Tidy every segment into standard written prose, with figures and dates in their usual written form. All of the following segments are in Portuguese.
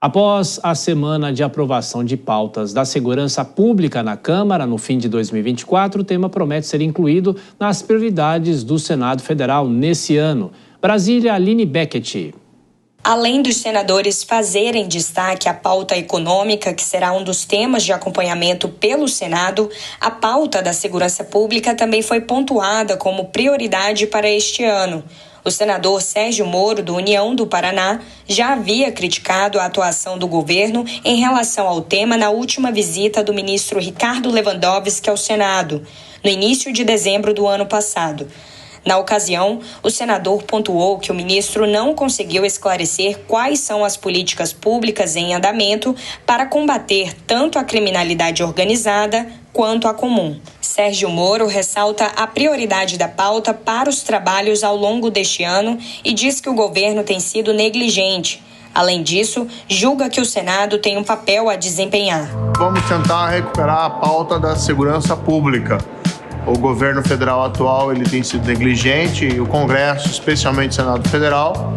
Após a semana de aprovação de pautas da segurança pública na Câmara, no fim de 2024, o tema promete ser incluído nas prioridades do Senado Federal nesse ano. Brasília, Aline Beckett. Além dos senadores fazerem destaque à pauta econômica, que será um dos temas de acompanhamento pelo Senado, a pauta da segurança pública também foi pontuada como prioridade para este ano. O senador Sérgio Moro, do União do Paraná, já havia criticado a atuação do governo em relação ao tema na última visita do ministro Ricardo Lewandowski ao Senado, no início de dezembro do ano passado. Na ocasião, o senador pontuou que o ministro não conseguiu esclarecer quais são as políticas públicas em andamento para combater tanto a criminalidade organizada quanto a comum. Sérgio Moro ressalta a prioridade da pauta para os trabalhos ao longo deste ano e diz que o governo tem sido negligente. Além disso, julga que o Senado tem um papel a desempenhar. Vamos tentar recuperar a pauta da segurança pública. O governo federal atual ele tem sido negligente e o Congresso, especialmente o Senado Federal,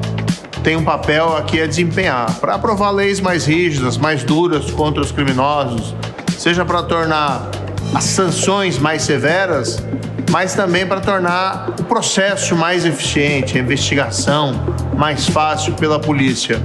tem um papel aqui a desempenhar para aprovar leis mais rígidas, mais duras contra os criminosos, seja para tornar as sanções mais severas, mas também para tornar o processo mais eficiente, a investigação mais fácil pela polícia.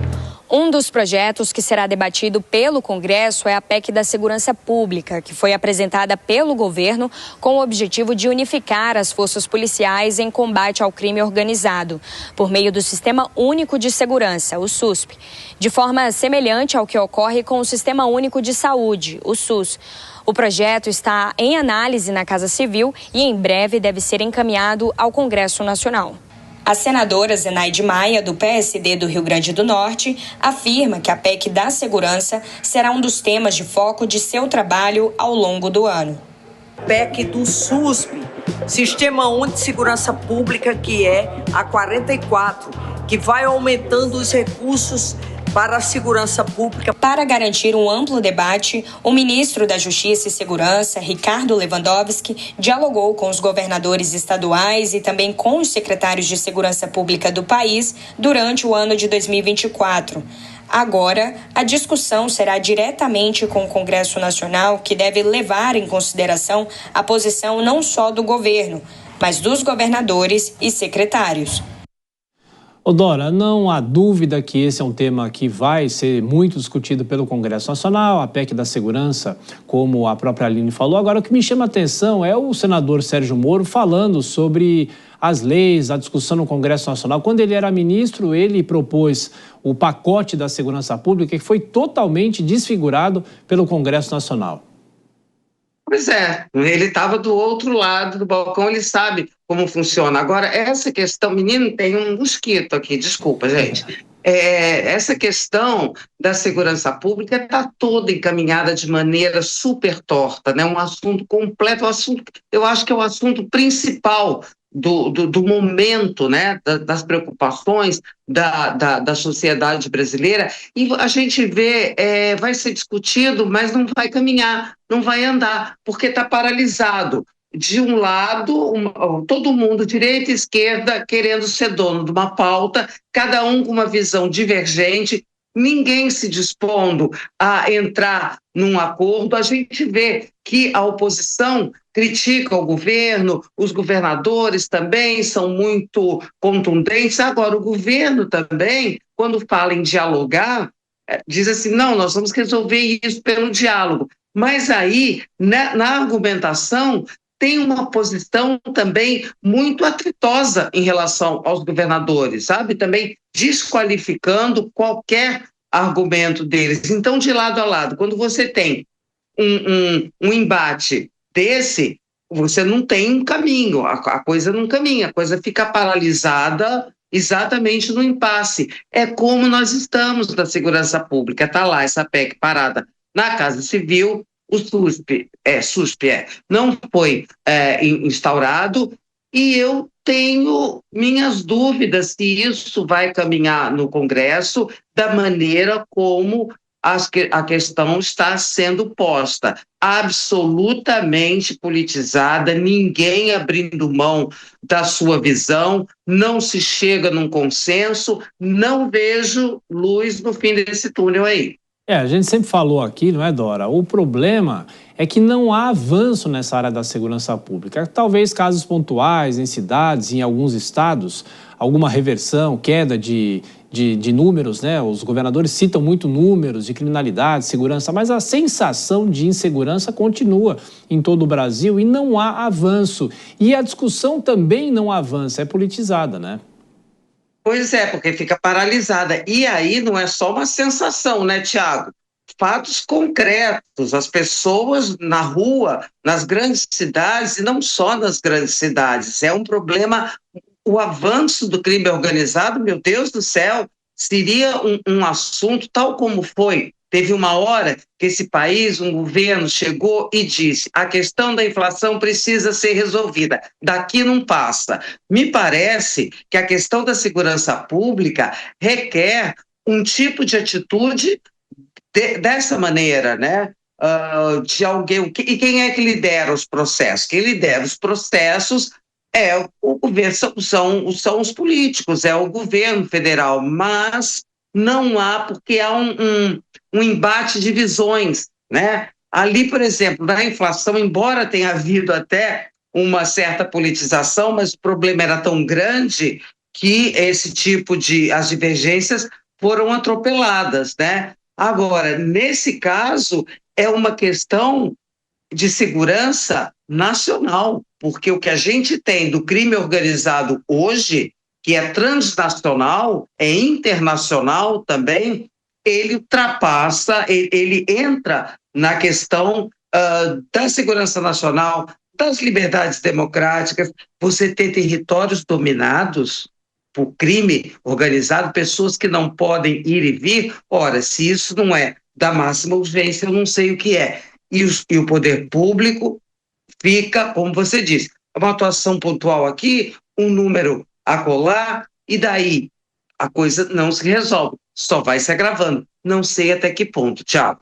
Um dos projetos que será debatido pelo Congresso é a PEC da Segurança Pública, que foi apresentada pelo governo com o objetivo de unificar as forças policiais em combate ao crime organizado, por meio do Sistema Único de Segurança, o SUSP, de forma semelhante ao que ocorre com o Sistema Único de Saúde, o SUS. O projeto está em análise na Casa Civil e em breve deve ser encaminhado ao Congresso Nacional. A senadora Zenaide Maia, do PSD do Rio Grande do Norte, afirma que a PEC da segurança será um dos temas de foco de seu trabalho ao longo do ano. PEC do SUSP, Sistema Único de Segurança Pública, que é a 44, que vai aumentando os recursos para a segurança pública. Para garantir um amplo debate, o ministro da Justiça e Segurança, Ricardo Lewandowski, dialogou com os governadores estaduais e também com os secretários de Segurança Pública do país durante o ano de 2024. Agora, a discussão será diretamente com o Congresso Nacional, que deve levar em consideração a posição não só do governo, mas dos governadores e secretários. Dora, não há dúvida que esse é um tema que vai ser muito discutido pelo Congresso Nacional, a PEC da segurança, como a própria Aline falou. Agora, o que me chama a atenção é o senador Sérgio Moro falando sobre as leis, a discussão no Congresso Nacional. Quando ele era ministro, ele propôs o pacote da segurança pública, que foi totalmente desfigurado pelo Congresso Nacional. Pois é, ele estava do outro lado do balcão, ele sabe como funciona. Agora, essa questão, menino, tem um mosquito aqui, desculpa, gente. Essa questão da segurança pública está toda encaminhada de maneira super torta, né? Um assunto completo, eu acho que é o assunto principal do momento, né? Das preocupações da sociedade brasileira, e a gente vê, vai ser discutido, mas não vai caminhar, não vai andar, porque está paralisado. De um lado, todo mundo, direita e esquerda, querendo ser dono de uma pauta, cada um com uma visão divergente, ninguém se dispondo a entrar num acordo. A gente vê que a oposição critica o governo, os governadores também são muito contundentes. Agora, o governo também, quando fala em dialogar, diz assim, não, nós vamos resolver isso pelo diálogo. Mas aí, na argumentação, tem uma posição também muito atritosa em relação aos governadores, sabe? Também desqualificando qualquer argumento deles. Então, de lado a lado, quando você tem um embate desse, você não tem um caminho, a coisa não caminha, a coisa fica paralisada exatamente no impasse. É como nós estamos na segurança pública, está lá essa PEC parada na Casa Civil, o SUSP não foi instaurado, e eu tenho minhas dúvidas se isso vai caminhar no Congresso da maneira como a questão está sendo posta, absolutamente politizada, ninguém abrindo mão da sua visão, não se chega num consenso, não vejo luz no fim desse túnel aí. A gente sempre falou aqui, não é, Dora? O problema é que não há avanço nessa área da segurança pública. Talvez casos pontuais em cidades, em alguns estados, alguma reversão, queda de números, né? Os governadores citam muito números de criminalidade, segurança, mas a sensação de insegurança continua em todo o Brasil e não há avanço. E a discussão também não avança, é politizada, né? Pois é, porque fica paralisada. E aí não é só uma sensação, né, Tiago? Fatos concretos, as pessoas na rua, nas grandes cidades, e não só nas grandes cidades. É um problema, o avanço do crime organizado, meu Deus do céu, seria um assunto tal como foi. Teve uma hora que esse país, um governo, chegou e disse: a questão da inflação precisa ser resolvida, daqui não passa. Me parece que a questão da segurança pública requer um tipo de atitude dessa maneira, né? De alguém. E quem é que lidera os processos? Quem lidera os processos é o governo, são os políticos, é o governo federal, mas não há, porque há um embate de visões, né? Ali, por exemplo, na inflação, embora tenha havido até uma certa politização, mas o problema era tão grande que esse tipo as divergências foram atropeladas, né? Agora, nesse caso, é uma questão de segurança nacional, porque o que a gente tem do crime organizado hoje, que é transnacional, é internacional também, ele ultrapassa, ele entra na questão da segurança nacional, das liberdades democráticas. Você ter territórios dominados por crime organizado, pessoas que não podem ir e vir. Ora, se isso não é da máxima urgência, eu não sei o que é. E o poder público fica, como você disse, uma atuação pontual aqui, um número acolá, e daí a coisa não se resolve, só vai se agravando. Não sei até que ponto, Thiago.